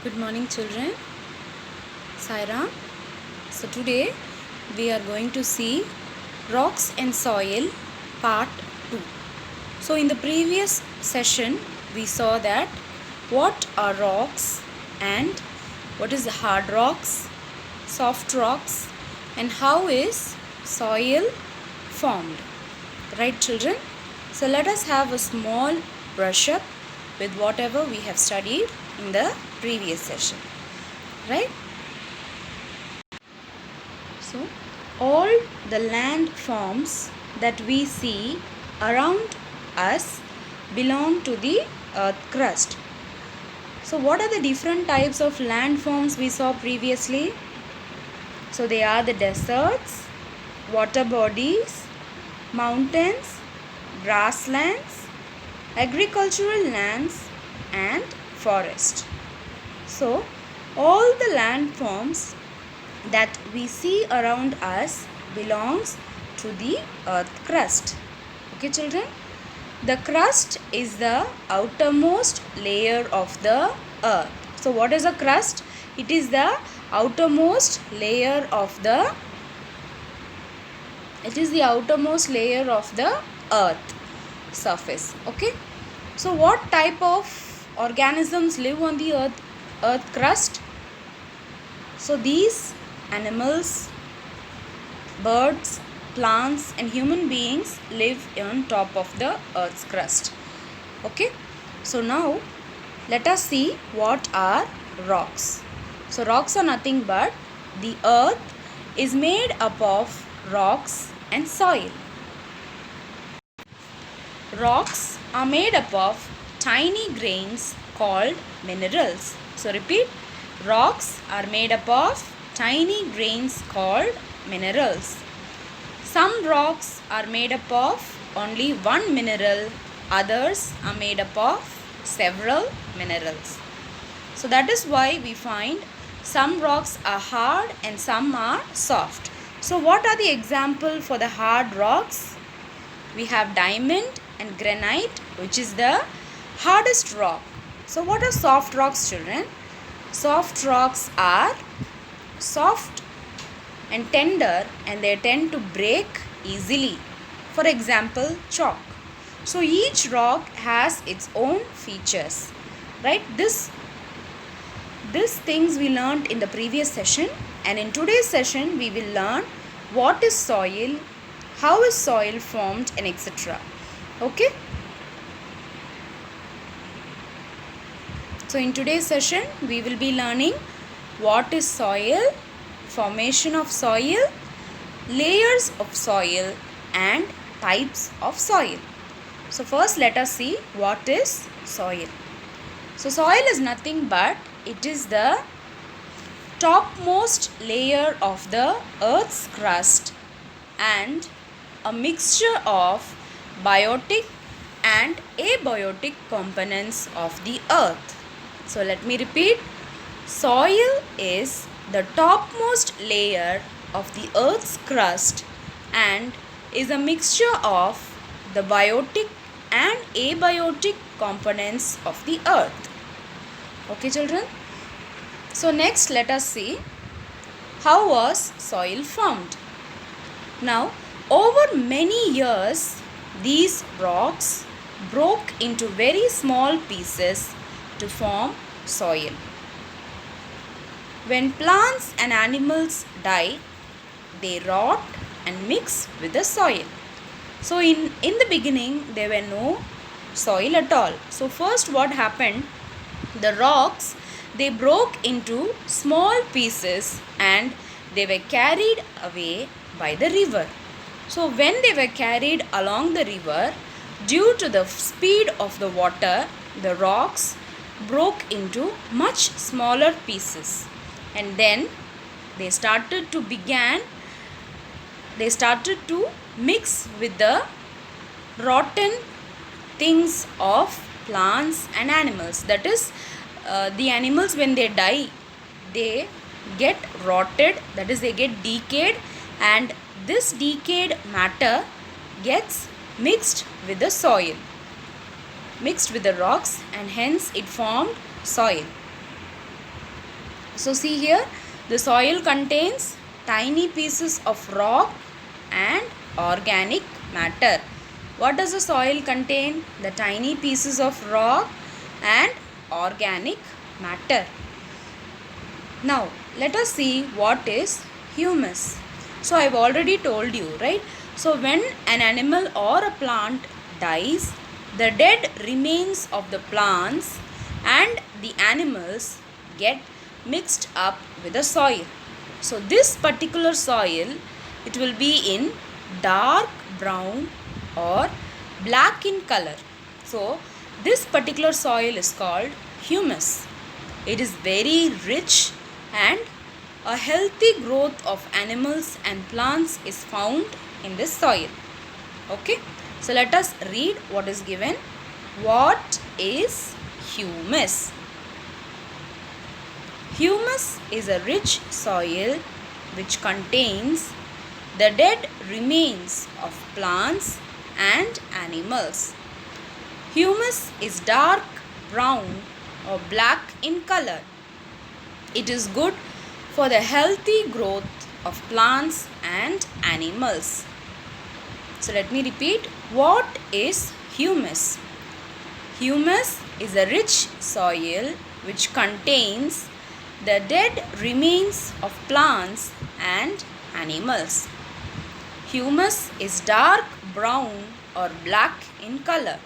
Good morning, children. Saira. So today we are going to see rocks and soil part 2. So in the previous session we saw that what are rocks and what is the hard rocks, soft rocks, and how is soil formed. Right, children? So let us have a small brush up with whatever we have studied in the previous session. Right? So all the landforms that we see around us belong to the earth crust. So what are the different types of landforms we saw previously? So they are the deserts, water bodies, mountains, grasslands, agricultural lands, and forest. So all the landforms that we see around us belongs to the earth crust. Okay, children? The crust is the outermost layer of the earth. So what is a crust? It is the outermost layer of the earth surface. Okay? So what type of organisms live on the earth crust? So these animals, birds, plants, and human beings live on top of the earth's crust. Okay? So now let us see what are rocks. So rocks are nothing but the earth is made up of rocks and soil. Rocks are made up of tiny grains called minerals. So repeat, rocks are made up of tiny grains called minerals. Some rocks are made up of only one mineral, others are made up of several minerals. So that is why we find some rocks are hard and some are soft. So what are the examples for the hard rocks? We have diamond and granite, which is the hardest rock. So what are soft rocks, children? Soft rocks are soft and tender and they tend to break easily. For example, chalk. So each rock has its own features. Right? These things we learned in the previous session, and in today's session we will learn what is soil, how is soil formed, and etc. Okay? So in today's session we will be learning what is soil, formation of soil, layers of soil, and types of soil. So first let us see what is soil. So soil is nothing but it is the topmost layer of the earth's crust and a mixture of biotic and abiotic components of the earth. So let me repeat. Soil is the topmost layer of the earth's crust and is a mixture of the biotic and abiotic components of the earth. Okay, children? So next let us see how was soil formed. Now over many years these rocks broke into very small pieces to form soil. When plants and animals die, they rot and mix with the soil. So in the beginning there were no soil at all. So first what happened, the rocks, they broke into small pieces and they were carried away by the river. So when they were carried along the river, due to the speed of the water, the rocks broke into much smaller pieces, and then they started to mix with the rotten things of plants and animals. That is, the animals when they die, they get rotted, that is they get decayed, and this decayed matter gets mixed with the soil, mixed with the rocks, and hence it formed soil. So see here, the soil contains tiny pieces of rock and organic matter. What does the soil contain? The tiny pieces of rock and organic matter. Now let us see what is humus. So I have already told you, right? So when an animal or a plant dies, the dead remains of the plants and the animals get mixed up with the soil. So this particular soil, it will be in dark brown or black in color. So this particular soil is called humus. It is very rich and a healthy growth of animals and plants is found in this soil. Okay, so let us read what is given. What is humus? Humus is a rich soil which contains the dead remains of plants and animals. Humus is dark brown or black in color. It is good for the healthy growth of plants and animals. So let me repeat. What is humus? Humus is a rich soil which contains the dead remains of plants and animals. Humus is dark brown or black in color.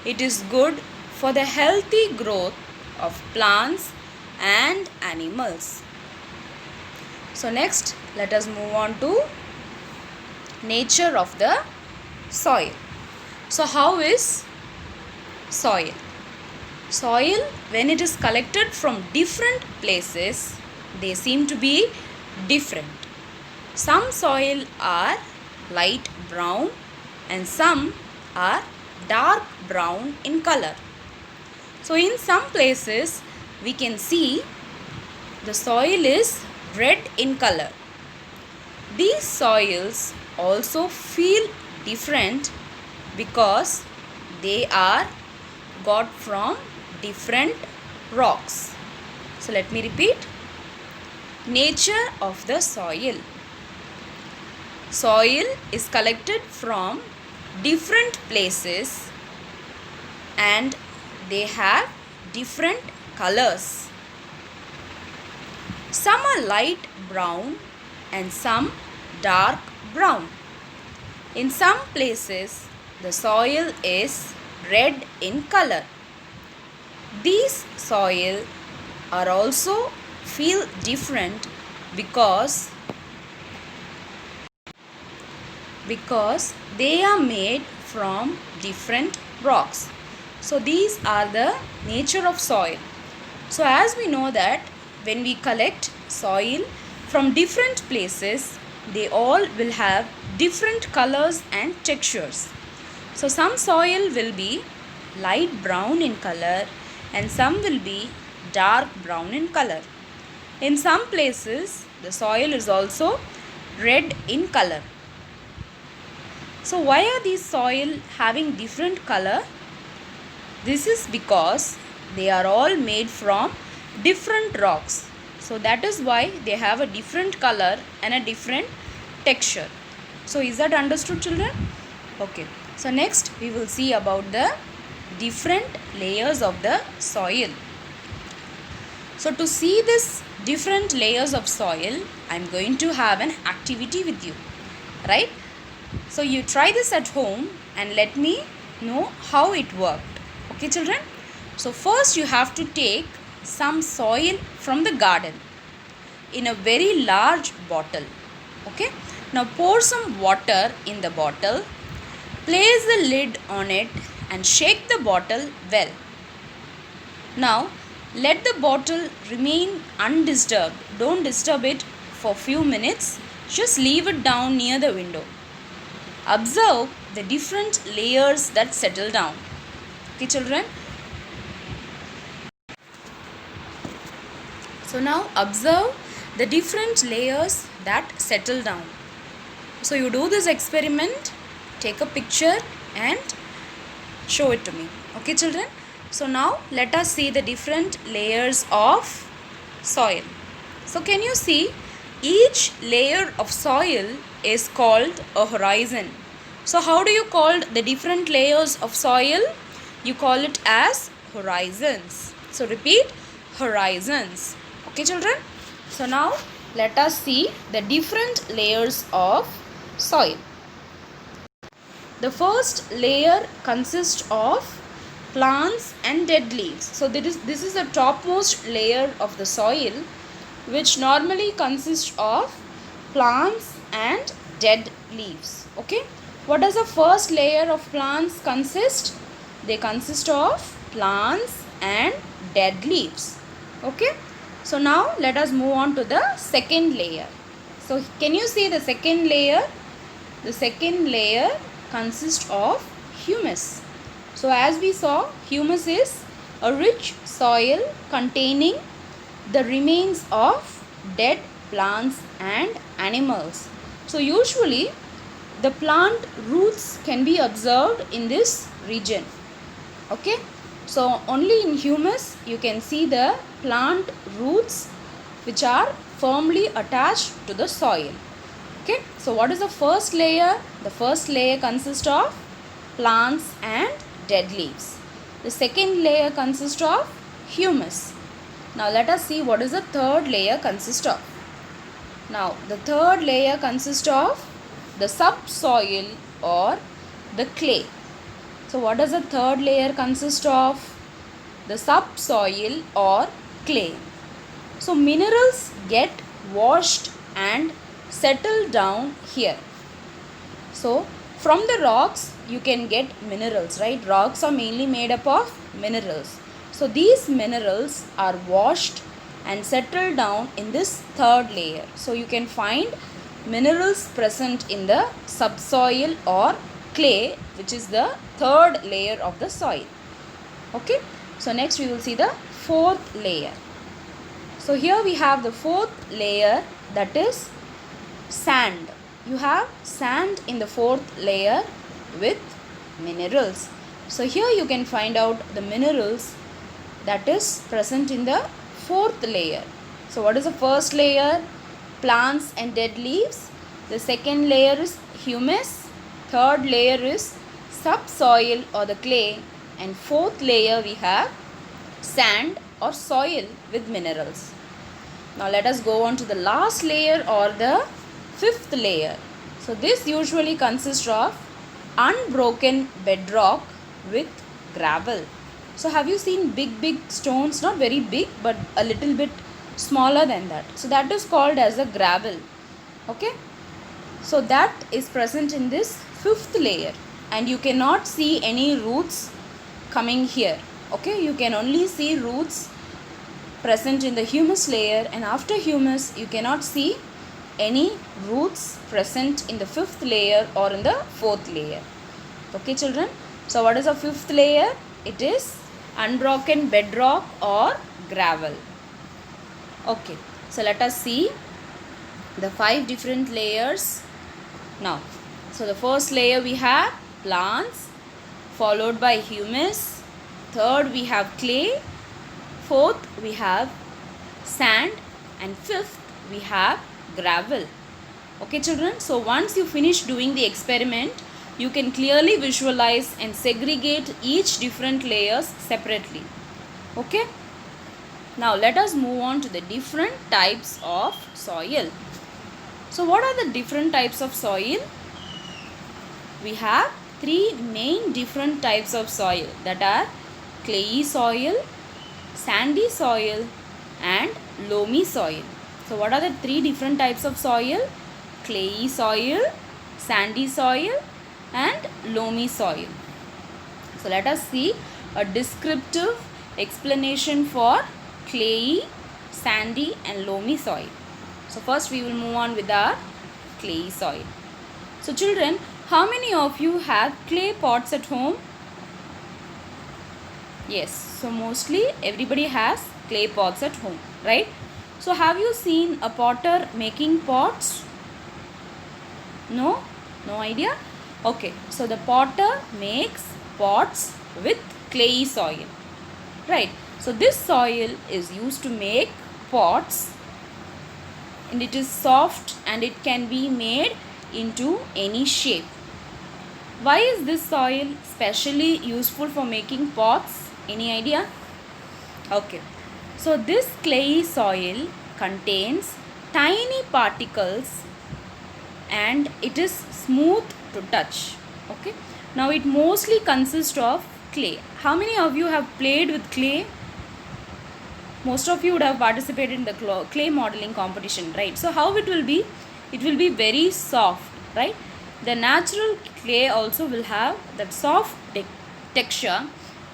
It is good for the healthy growth of plants and animals. So next, let us move on to nature of the soil. So how is soil? Soil, when it is collected from different places, they seem to be different. Some soil are light brown and some are dark brown in color. So in some places we can see the soil is red in color. These soils also feel different because they are got from different rocks. So let me repeat. Nature of the soil. Soil is collected from different places and they have different colors. Some are light brown and some dark brown. In some places the soil is red in color. These soil are also feel different because they are made from different rocks. So these are the nature of soil. So as we know that when we collect soil from different places, they all will have different colors and textures. So some soil will be light brown in color and some will be dark brown in color. In some places the soil is also red in color. So why are these soil having different color? This is because they are all made from different rocks. So that is why they have a different color and a different texture. So is that understood, children? Okay. So next we will see about the different layers of the soil. So to see this different layers of soil, I am going to have an activity with you, right? So you try this at home and let me know how it worked. Okay, children? So first you have to take some soil from the garden in a very large bottle. Okay? Now pour some water in the bottle, place the lid on it and shake the bottle well. Now let the bottle remain undisturbed. Don't disturb it for few minutes. Just leave it down near the window. Observe the different layers that settle down. Okay, children? So now observe the different layers that settle down. So you do this experiment, take a picture and show it to me. Okay, children? So now let us see the different layers of soil. So can you see, each layer of soil is called a horizon. So how do you call the different layers of soil? You call it as horizons. So repeat, horizons. Okay children? So now let us see the different layers of soil. The first layer consists of plants and dead leaves. So this is the topmost layer of the soil, which normally consists of plants and dead leaves. Okay, what does the first layer of plants consist? They consist of plants and dead leaves. Okay, so now let us move on to the second layer. So can you see the second layer? The second layer consists of humus. So as we saw, humus is a rich soil containing the remains of dead plants and animals. So usually the plant roots can be observed in this region. Okay, so only in humus you can see the plant roots which are firmly attached to the soil. Okay, so what is the first layer? The first layer consists of plants and dead leaves. The second layer consists of humus. Now let us see what is the third layer consists of. Now the third layer consists of the subsoil or the clay. So what does the third layer consist of? The subsoil or clay. So minerals get washed and settle down here. So from the rocks you can get minerals, right? Rocks are mainly made up of minerals. So these minerals are washed and settle down in this third layer. So you can find minerals present in the subsoil or clay, which is the third layer of the soil. Okay, so next we will see the fourth layer. So here we have the fourth layer, that is sand. You have sand in the fourth layer with minerals. So here you can find out the minerals that is present in the fourth layer. So what is the first layer? Plants and dead leaves. The second layer is humus. Third layer is subsoil or the clay. And fourth layer we have sand or soil with minerals. Now let us go on to the last layer or the fifth layer. So this usually consists of unbroken bedrock with gravel. So have you seen big stones? Not very big, but a little bit smaller than that. So that is called as a gravel. Okay, so that is present in this fifth layer, and you cannot see any roots coming here. Okay, you can only see roots present in the humus layer, and after humus you cannot see any roots present in the fifth layer or in the fourth layer. Okay children, so what is the fifth layer? It is unbroken bedrock or gravel. Okay, so let us see the 5 different layers now. So the first layer we have plants, followed by humus. Third we have clay. Fourth we have sand, and fifth we have gravel. Okay children, so once you finish doing the experiment, you can clearly visualize and segregate each different layers separately. Okay, now let us move on to the different types of soil. So what are the different types of soil? We have 3 main different types of soil, that are clayey soil, sandy soil and loamy soil. So what are the 3 different types of soil? Clayey soil, sandy soil and loamy soil. So let us see a descriptive explanation for clayey, sandy and loamy soil. So first we will move on with our clayey soil. So children, how many of you have clay pots at home? Yes, so mostly everybody has clay pots at home, right? So have you seen a potter making pots? No? No idea? Okay, so the potter makes pots with clayey soil, right? So this soil is used to make pots, and it is soft and it can be made into any shape. Why is this soil specially useful for making pots? Any idea? Okay. So this clayey soil contains tiny particles and it is smooth to touch. Okay. Now it mostly consists of clay. How many of you have played with clay? Most of you would have participated in the clay modeling competition, right? So how it will be? It will be very soft, right? The natural clay also will have that soft texture,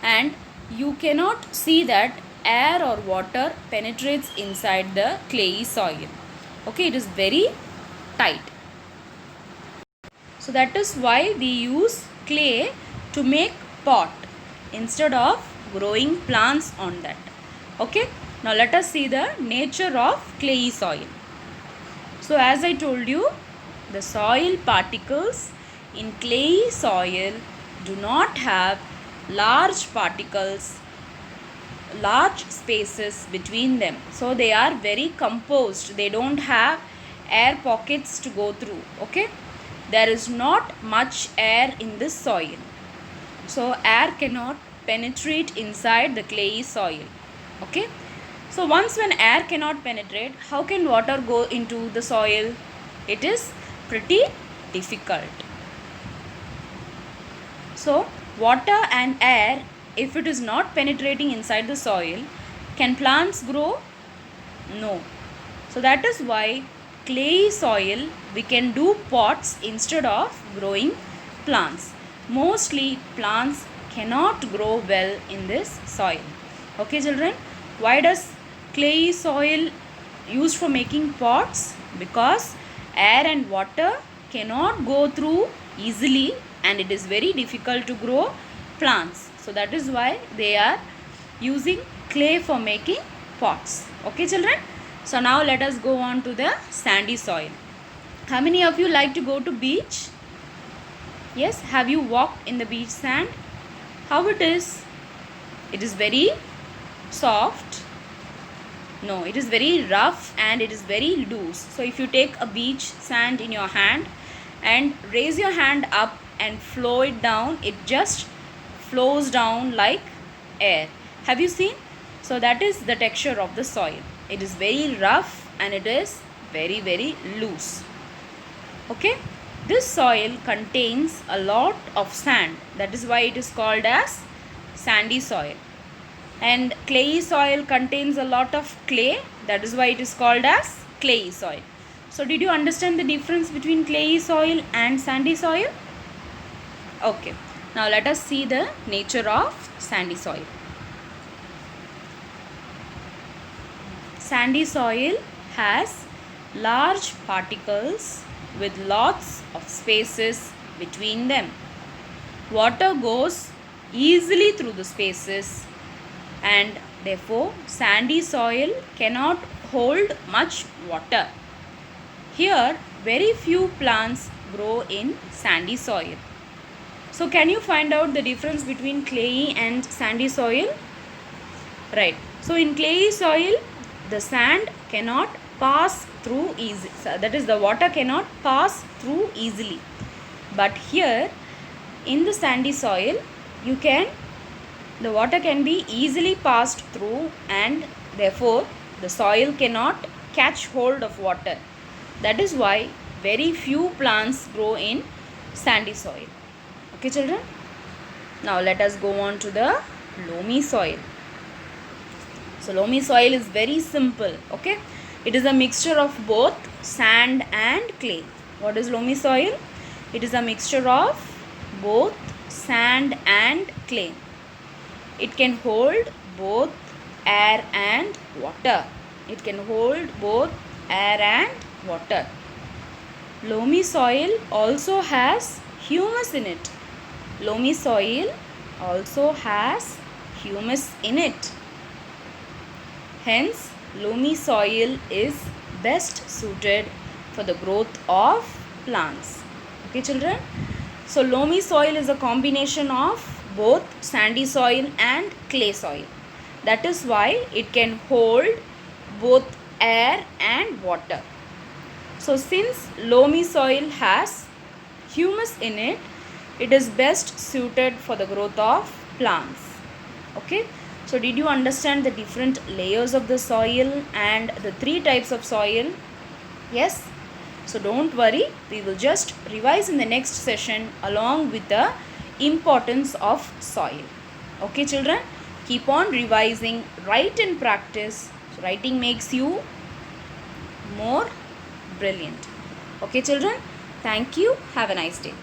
and you cannot see that air or water penetrates inside the clayey soil. Okay, it is very tight. So that is why we use clay to make pot instead of growing plants on that. Okay, now let us see the nature of clayey soil. So as I told you, the soil particles in clayey soil do not have large particles, large spaces between them. So they are very composed. They don't have air pockets to go through. Okay, there is not much air in this soil. So air cannot penetrate inside the clayey soil. Okay, so once when air cannot penetrate, how can water go into the soil? It is pretty difficult. So water and air, if it is not penetrating inside the soil, can plants grow? No. So that is why clayey soil we can do pots instead of growing plants. Mostly plants cannot grow well in this soil. Okay children, why does clayey soil used for making pots? Because air and water cannot go through easily and it is very difficult to grow plants. So that is why they are using clay for making pots. Okay children, so now let us go on to the sandy soil. How many of you like to go to beach? Yes, have you walked in the beach sand? How it is? It is very soft. No, it is very rough and it is very loose. So if you take a beach sand in your hand and raise your hand up and flow it down, it just flows down like air. Have you seen? So that is the texture of the soil. It is very rough and it is very, very loose. Okay, this soil contains a lot of sand. That is why it is called as sandy soil. And clayey soil contains a lot of clay. That is why it is called as clayey soil. So did you understand the difference between clayey soil and sandy soil? Okay, now let us see the nature of sandy soil. Sandy soil has large particles with lots of spaces between them. Water goes easily through the spaces, and therefore sandy soil cannot hold much water. Here very few plants grow in sandy soil. So can you find out the difference between clayey and sandy soil? Right. So in clayey soil the sand cannot pass through easily. That is, the water cannot pass through easily. But here in the sandy soil the water can be easily passed through, and therefore the soil cannot catch hold of water. That is why very few plants grow in sandy soil. Okay children, now let us go on to the loamy soil. So loamy soil is very simple. Okay, it is a mixture of both sand and clay. What is loamy soil? It is a mixture of both sand and clay. It can hold both air and water. It can hold both air and water. Loamy soil also has humus in it. Loamy soil also has humus in it. Hence, loamy soil is best suited for the growth of plants. Okay children? So loamy soil is a combination of both sandy soil and clay soil. That is why it can hold both air and water. So since loamy soil has humus in it, it is best suited for the growth of plants. Okay, so did you understand the different layers of the soil and the three types of soil? Yes, so don't worry, we will just revise in the next session along with the importance of soil. Okay children, keep on revising, write and practice. So writing makes you more brilliant. Okay children, thank you, have a nice day.